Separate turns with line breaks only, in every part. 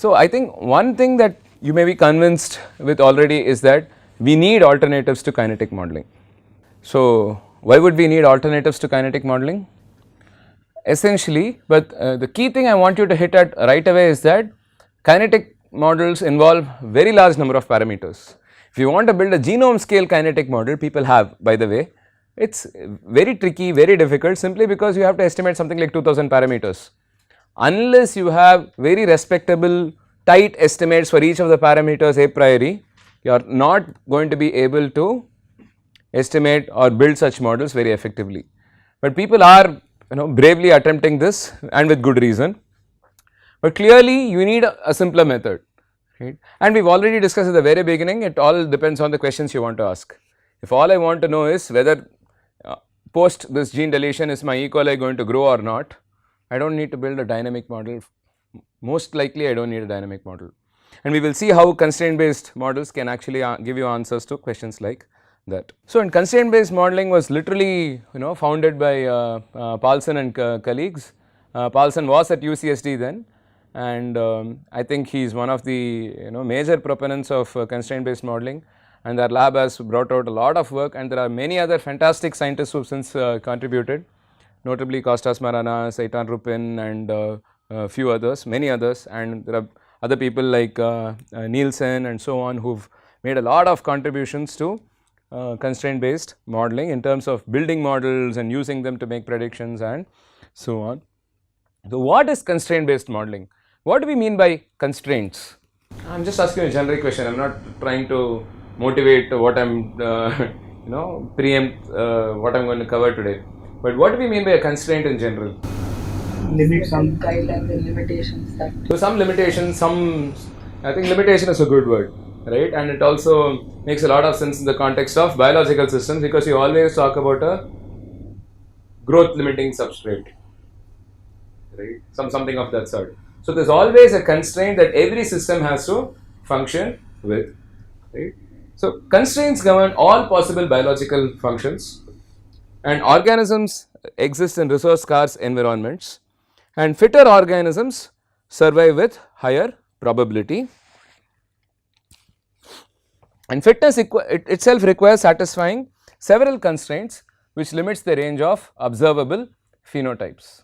So I think one thing that you may be convinced with already is that we need alternatives to kinetic modeling. So why would we need alternatives to kinetic modeling? Essentially, but the key thing I want you to hit at right away is that kinetic models involve very large number of parameters. If you want to build a genome scale kinetic model, people have, by the way, it's very tricky, very difficult, simply because you have to estimate something like 2000 parameters. Unless you have very respectable tight estimates for each of the parameters a priori, you are not going to be able to estimate or build such models very effectively. But people are bravely attempting this, and with good reason. But clearly you need a simpler method, right? And we have already discussed at the very beginning, it all depends on the questions you want to ask. If all I want to know is whether post this gene deletion is my E. coli going to grow or not, I do not need to build a dynamic model. Most likely I do not need a dynamic model, and we will see how constraint based models can actually give you answers to questions like that. So, in constraint based modeling was literally founded by Paulson and colleagues. Paulson was at UCSD then, and I think he is one of the major proponents of constraint based modeling, and their lab has brought out a lot of work, and there are many other fantastic scientists who have since contributed, notably Kostas Maranas, Eitan Rupin, and a few others, many others, and there are other people like Nielsen and so on who have made a lot of contributions to constraint based modeling in terms of building models and using them to make predictions and so on. So, what is constraint based modeling? What do we mean by constraints? I am just asking a generic question, I am not trying to motivate what I am preempt what I am going to cover today, but what do we mean by a constraint in general?
Limit some guidelines and limitations that.
So some limitations, I think limitation is a good word, right? And it also makes a lot of sense in the context of biological systems, because you always talk about a growth limiting substrate, right? Something of that sort. So there's always a constraint that every system has to function with, right? So constraints govern all possible biological functions, and organisms exist in resource scarce environments, and fitter organisms survive with higher probability, and fitness itself requires satisfying several constraints which limits the range of observable phenotypes.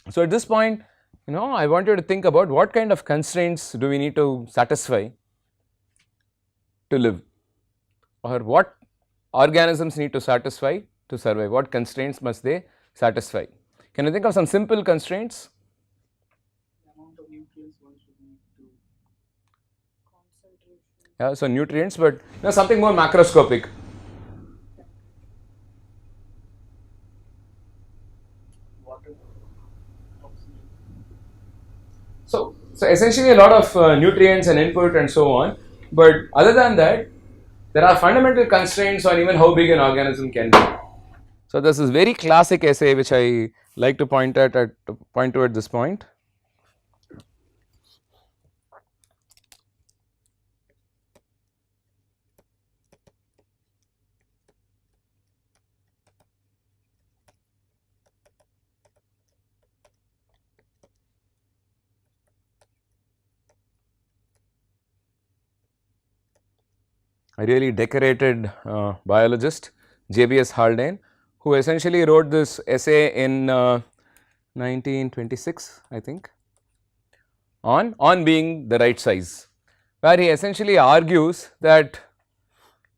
So at this point, I want you to think about what kind of constraints do we need to satisfy to live, or what organisms need to satisfy to survive, what constraints must they satisfy. Can you think of some simple constraints?
The amount of nutrients one should need to. Concentration.
Yeah, so nutrients, but something more macroscopic.
Water. Oxygen.
So essentially a lot of nutrients and input and so on, but other than that, there are fundamental constraints on even how big an organism can be. So this is very classic essay which I like to point to at this point. A really decorated biologist, JBS Haldane, who essentially wrote this essay in 1926, I think, on being the right size, where he essentially argues that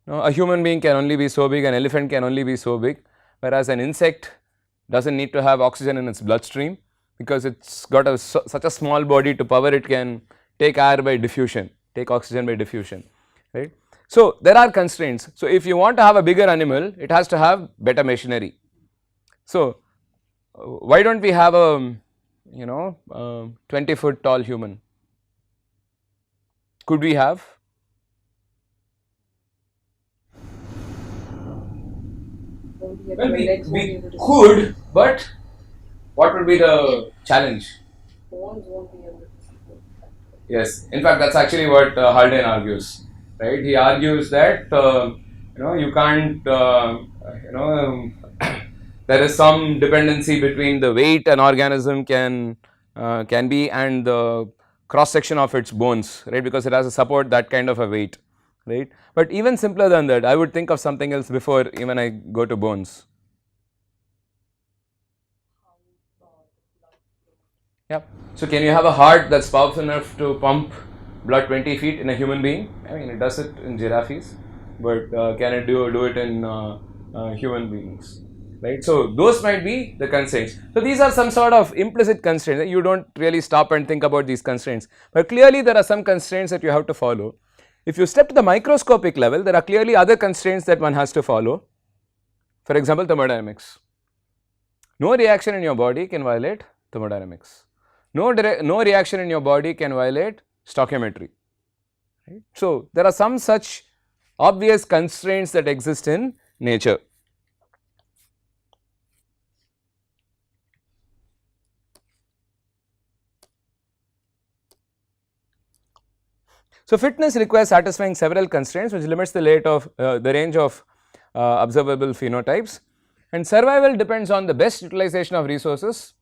a human being can only be so big, an elephant can only be so big, whereas an insect does not need to have oxygen in its bloodstream, because it has got such a small body, to power it can take air by diffusion, take oxygen by diffusion, right. So there are constraints. So if you want to have a bigger animal, it has to have better machinery. So why don't we have a 20-foot tall human? Could we have? Well, we could, but what would be the challenge?
Bones won't be able to support that.
Yes, in fact, that's actually what Haldane argues, right? He argues that you can't, there is some dependency between the weight an organism can can be, and the cross section of its bones, right, because it has to support that kind of a weight, right. But even simpler than that, I would think of something else before even I go to bones. Yeah. So can you have a heart that's powerful enough to pump blood 20 feet in a human being? I mean, it does it in giraffes, but can it do it in human beings? Right. So those might be the constraints. So these are some sort of implicit constraints. You don't really stop and think about these constraints, but clearly there are some constraints that you have to follow. If you step to the microscopic level, there are clearly other constraints that one has to follow. For example, thermodynamics. No reaction in your body can violate thermodynamics. No reaction in your body can violate stoichiometry. Right? So there are some such obvious constraints that exist in nature. So fitness requires satisfying several constraints, which limits the range of observable phenotypes, and survival depends on the best utilization of resources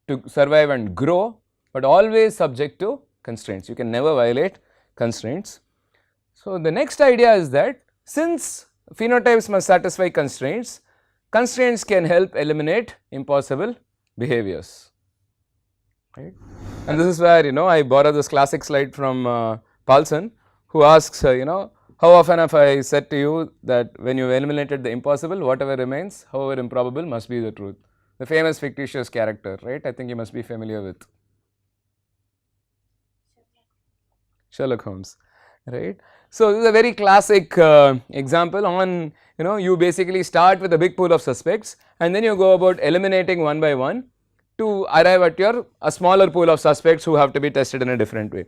to survive and grow, but always subject to constraints. You can never violate constraints. So the next idea is that since phenotypes must satisfy constraints, constraints can help eliminate impossible behaviors, right. And this is where I borrow this classic slide from Paulson, who asks how often have I said to you that when you eliminated the impossible, whatever remains, however improbable, must be the truth. The famous fictitious character, right, I think you must be familiar with Sherlock Holmes, right. So this is a very classic example on you basically start with a big pool of suspects and then you go about eliminating one by one to arrive at a smaller pool of suspects who have to be tested in a different way.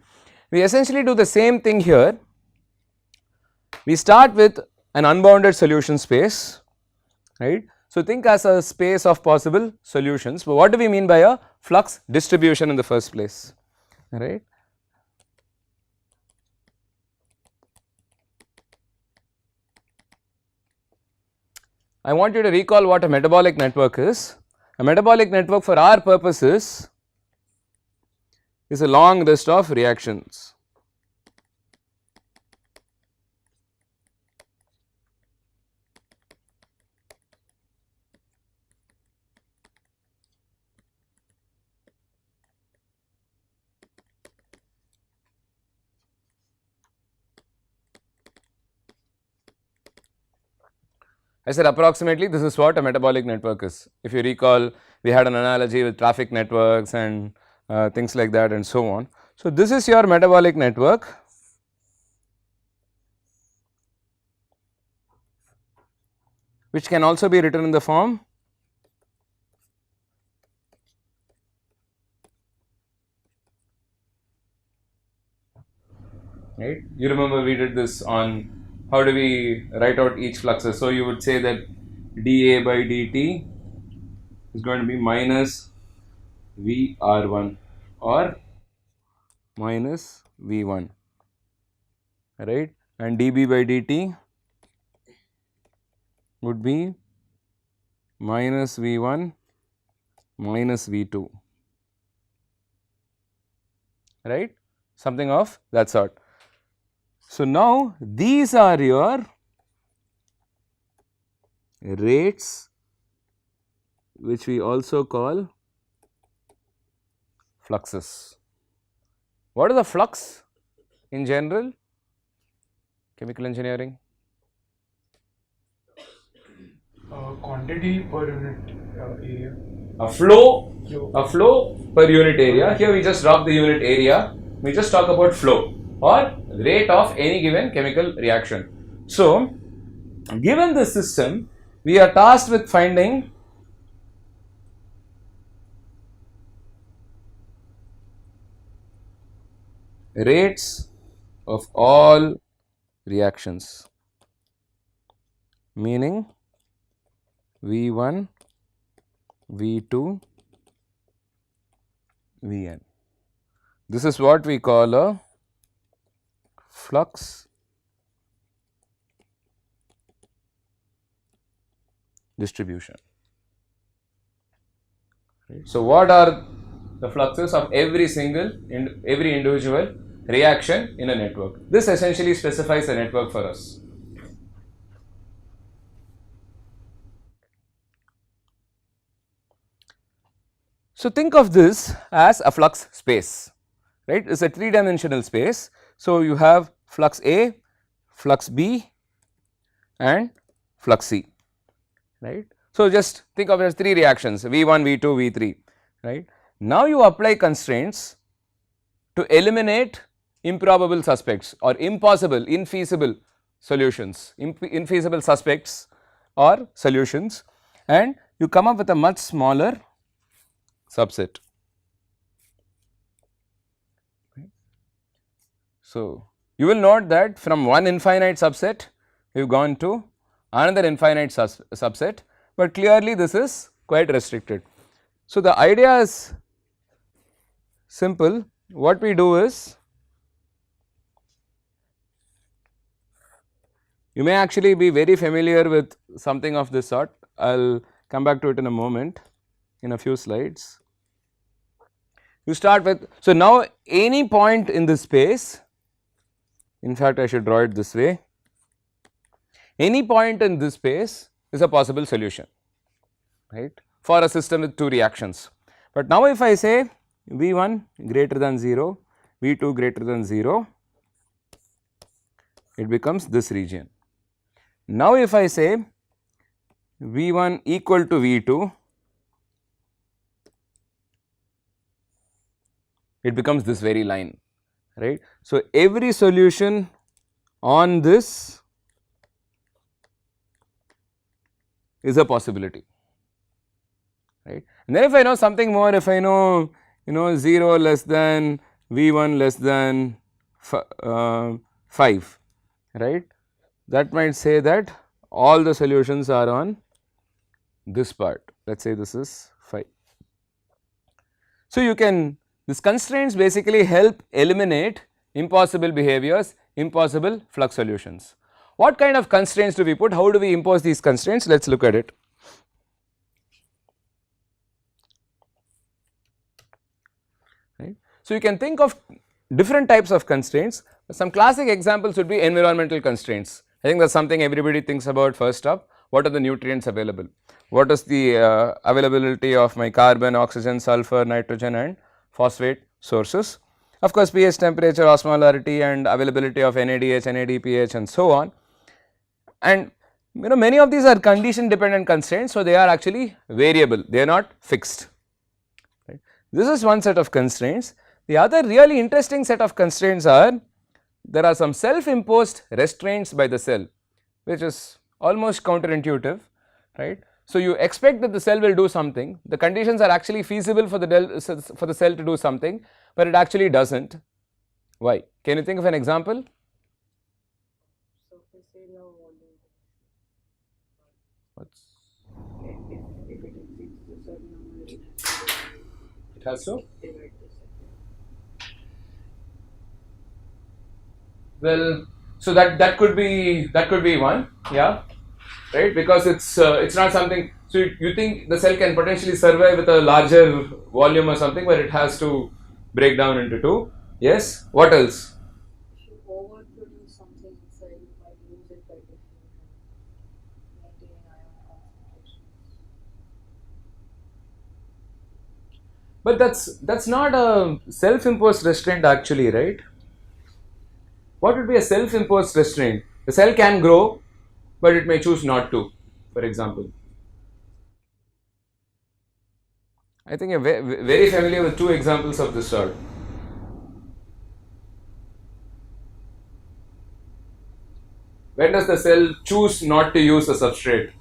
We essentially do the same thing here. We start with an unbounded solution space, right. So think as a space of possible solutions, but what do we mean by a flux distribution in the first place, right. I want you to recall what a metabolic network is. A metabolic network for our purposes is a long list of reactions. I said approximately this is what a metabolic network is. If you recall, we had an analogy with traffic networks and things like that and so on. So this is your metabolic network, which can also be written in the form right. You remember we did this on how do we write out each fluxes. So you would say that dA by dt is going to be minus VR1 or minus V1, right, and dB by dt would be minus V1 minus V2, right, something of that sort. So now these are your rates, which we also call fluxes. What is the flux in general? Chemical engineering?
Quantity per unit area.
A flow per unit area. Here we just drop the unit area. We just talk about flow or rate of any given chemical reaction. So, given the system, we are tasked with finding rates of all reactions, meaning V1, V2, Vn. This is what we call a flux distribution. Right. So what are the fluxes of every individual reaction in a network. This essentially specifies a network for us. So think of this as a flux space, right? It's a 3-dimensional space. So you have flux A, flux B and flux C, right. So just think of it as 3 reactions V1, V2, V3, right. Now you apply constraints to eliminate improbable suspects or impossible, infeasible solutions, infeasible suspects or solutions, and you come up with a much smaller subset. So you will note that from one infinite subset we have gone to another infinite subset, but clearly this is quite restricted. So the idea is simple. What we do is, you may actually be very familiar with something of this sort. I will come back to it in a moment, in a few slides. You start with, so now any point in this space, in fact I should draw it this way, any point in this space is a possible solution, right, for a system with 2 reactions. But now if I say V1 greater than 0, V2 greater than 0, it becomes this region. Now if I say V1 equal to V2, it becomes this very line, right. So every solution on this is a possibility, right. And then if I know something more, if I know 0 less than V1 less than 5, right, that might say that all the solutions are on this part, let us say this is 5. So you can, these constraints basically help eliminate impossible behaviors, impossible flux solutions. What kind of constraints do we put? How do we impose these constraints? Let us look at it. Right. So you can think of different types of constraints. Some classic examples would be environmental constraints. I think that is something everybody thinks about first up. What are the nutrients available? What is the availability of my carbon, oxygen, sulfur, nitrogen and phosphate sources? Of course, pH, temperature, osmolarity and availability of NADH, NADPH and so on. And many of these are condition dependent constraints, so they are actually variable, they are not fixed. Right. This is one set of constraints. The other really interesting set of constraints are, there are some self imposed restraints by the cell, which is almost counterintuitive, right. So you expect that the cell will do something, the conditions are actually feasible for the cell to do something, but it actually does not. Why? Can you think of an example? It has to? Well, so that could be one, yeah, right, because it's not something. So you think the cell can potentially survive with a larger volume or something, but it has to break down into 2. Yes. What else?
If you overproduce something inside, you might lose it by diffusion, maintaining ion concentrations.
But that's not a self-imposed restraint actually, right? What would be a self-imposed restraint? The cell can grow, but it may choose not to, for example. I think you're very familiar with 2 examples of this sort. When does the cell choose not to use the substrate?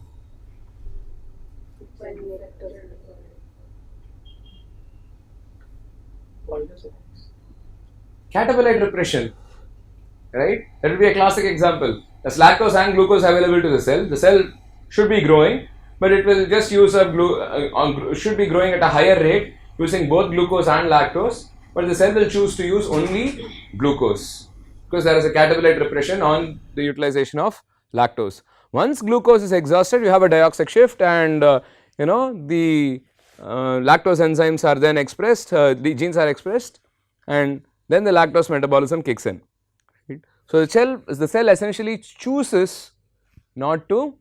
Catabolite repression, right? That will be a classic example. As lactose and glucose available to the cell should be growing, but it will just use should be growing at a higher rate using both glucose and lactose, but the cell will choose to use only glucose because there is a catabolite repression on the utilization of lactose. Once glucose is exhausted, you have a dioxic shift and the lactose enzymes are then expressed, the genes are expressed, and then the lactose metabolism kicks in. Right. So, the cell essentially chooses not to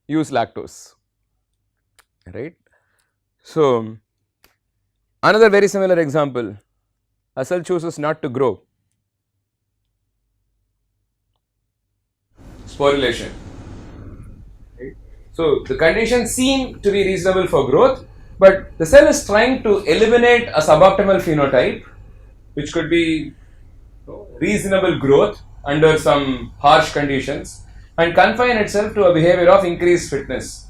use lactose, right. So, another very similar example, a cell chooses not to grow, sporulation. Right. So, the conditions seem to be reasonable for growth, but the cell is trying to eliminate a suboptimal phenotype which could be reasonable growth under some harsh conditions and confine itself to a behavior of increased fitness.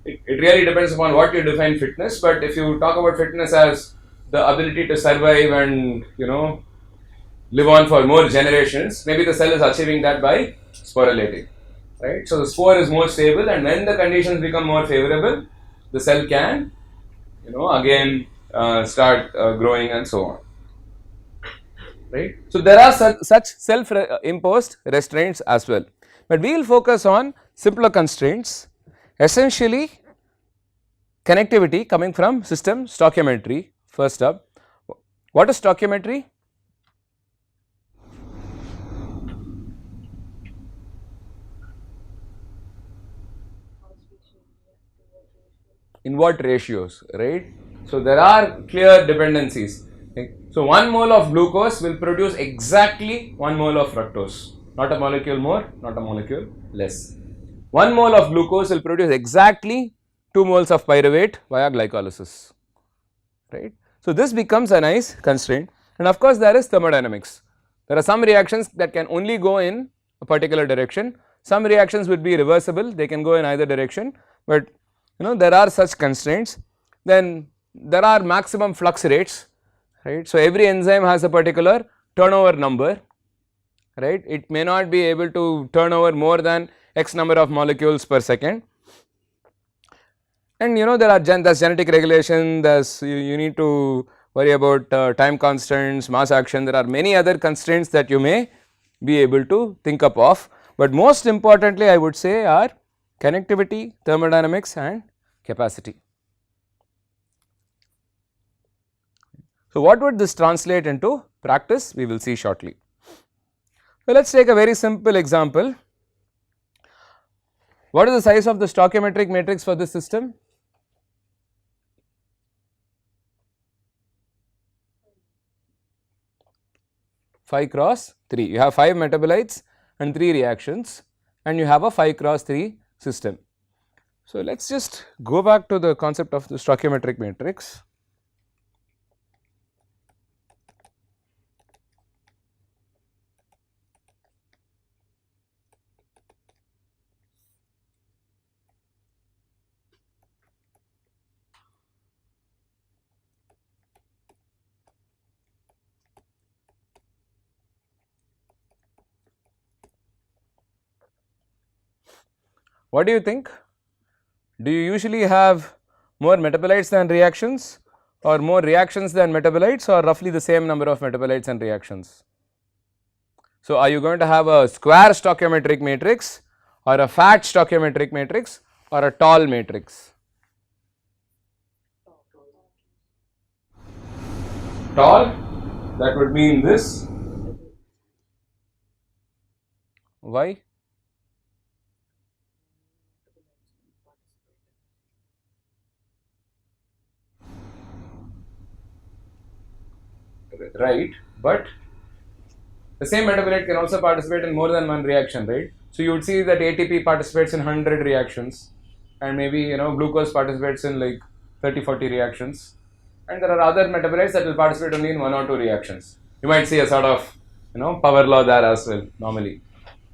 It really depends upon what you define fitness, but if you talk about fitness as the ability to survive and live on for more generations, maybe the cell is achieving that by sporulating, right? So the spore is more stable, and when the conditions become more favorable, the cell can again start growing and so on. Right. So, there are such self imposed restraints as well, but we will focus on simpler constraints, essentially connectivity coming from system stoichiometry. First up, what is stoichiometry? In what ratios, right? So, there are clear dependencies. Okay. So, 1 mole of glucose will produce exactly 1 mole of fructose, not a molecule more, not a molecule less. 1 mole of glucose will produce exactly 2 moles of pyruvate via glycolysis, right. So, this becomes a nice constraint, and of course, there is thermodynamics. There are some reactions that can only go in a particular direction, some reactions would be reversible, they can go in either direction, but there are such constraints. Then there are maximum flux rates, right. So, every enzyme has a particular turnover number, right. It may not be able to turn over more than x number of molecules per second, and there are there's genetic regulation, there's you need to worry about time constraints, mass action, there are many other constraints that you may be able to think up of, but most importantly I would say are connectivity, thermodynamics and capacity. So, what would this translate into practice? We will see shortly. So, let us take a very simple example. What is the size of the stoichiometric matrix for this system? Five cross 3. You have 5 metabolites and 3 reactions, and you have a 5 cross 3 system. So, let us just go back to the concept of the stoichiometric matrix. What do you think? Do you usually have more metabolites than reactions, or more reactions than metabolites, or roughly the same number of metabolites and reactions? So, are you going to have a square stoichiometric matrix, or a fat stoichiometric matrix, or a tall matrix? Tall, that would mean this. Why? Right, but the same metabolite can also participate in more than one reaction, right? So, you would see that ATP participates in 100 reactions, and maybe glucose participates in like 30-40 reactions, and there are other metabolites that will participate only in 1 or 2 reactions. You might see a sort of power law there as well normally,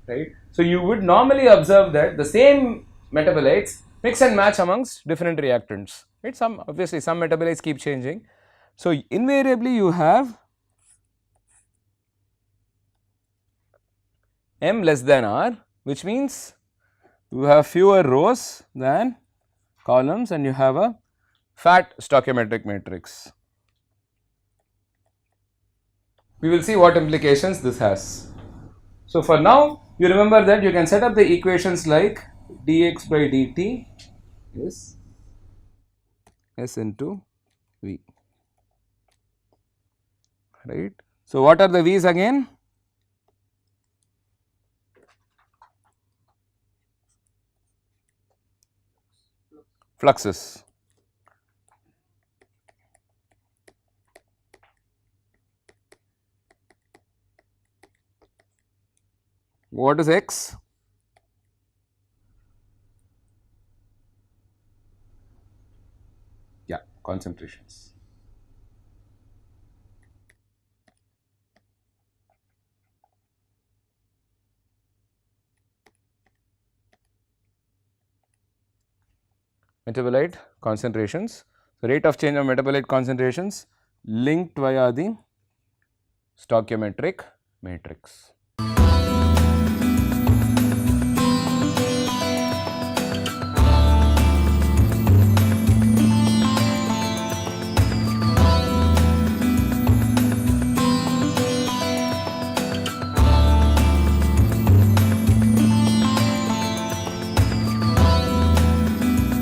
right? So, you would normally observe that the same metabolites mix and match amongst different reactants, right? Obviously some metabolites keep changing. So, invariably you have M less than R, which means you have fewer rows than columns and you have a fat stoichiometric matrix. We will see what implications this has. So, for now you remember that you can set up the equations like dx by dt is S into V, right. So, what are the V's again? Fluxes. What is X? Yeah, concentrations. Metabolite concentrations. So, rate of change of metabolite concentrations linked via the stoichiometric matrix.